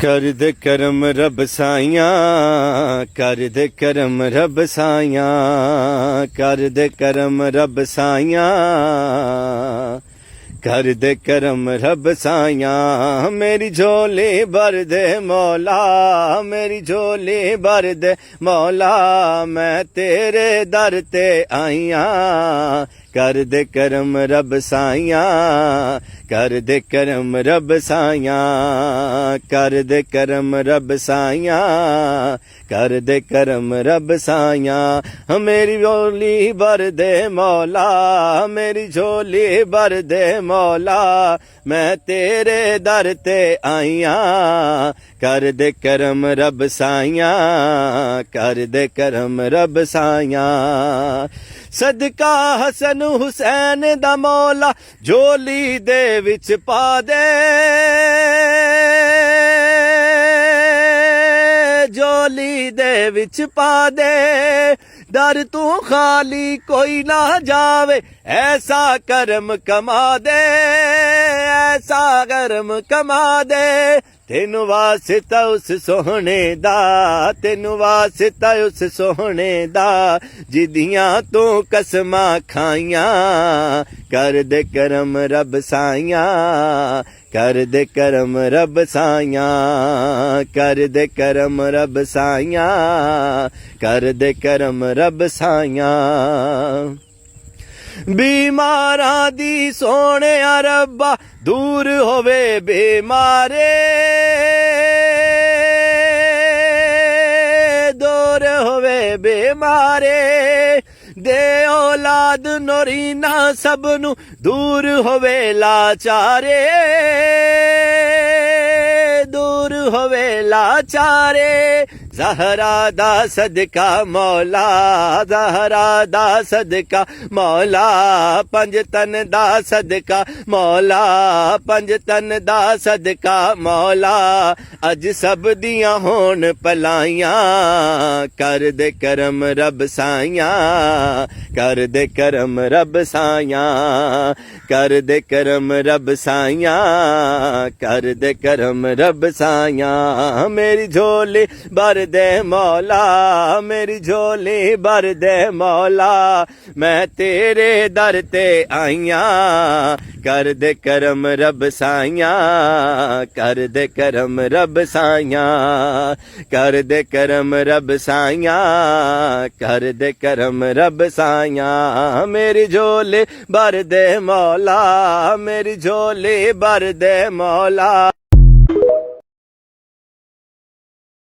कर दे करम रब साइयां, कर दे करम रब साइयां, कर दे करम रब साइयां, कर दे करम रब साइयां। मेरी झोली भर दे मौला, मेरी झोली भर दे मौला, मैं तेरे दर ते आईयां। कर दे करम रब साइयां, कर दे करम रब साइयां, कर दे करम रब साइयां, कर दे करम रब साइयां। मेरी झोली भर दे मौला, मेरी झोली भर दे मौला, मैं तेरे दर ते आईयां। कर दे करम रब साइयां, कर दे करम रब साइयां। सदका हसन हुसैन दा मौला झोली दे विच पा दे, झोली दे विच पा दे। दर तू खाली कोई ना जावे, ऐसा करम कमा दे, ऐसा करम कमा दे। तेनू वास्ता उस सोहने दा, तेनू वास्ता उस सोहने दा, जिदियां तू कसमां खाइयां। कर दे करम रब साइयां, कर दे करम रब साइयां, कर दे करम रब साइयां, कर दे करम रब साइयां। बीमारां दी सोने रब्बा दूर होवे बीमारे, दूर होवे बीमारे। दे औलाद नोरीना सबनू दूर होवे लाचारे, दूर होवे लाचारे। ज़हरा दा सदका मौला, ज़हरा दा सदका मौला, पंज तन दा सदका मौला, पंज तन दा सदका मौला। अज सब दियां होन भलाइयां, कर दे करम रब साइयां, कर दे करम रब साइयां, कर दे करम रब साइयां, कर दे करम रब साइयां। मेरी झोली भर दे मौला, मेरी झोली भर दे मौला, मैं तेरे दर ते आईयां। कर दे करम रब साइयां, कर दे करम रब साइयां, कर दे करम रब साइयां, कर दे करम रब साइयां। मेरी झोली भर दे मौला, मेरी झोली भर दे मौला।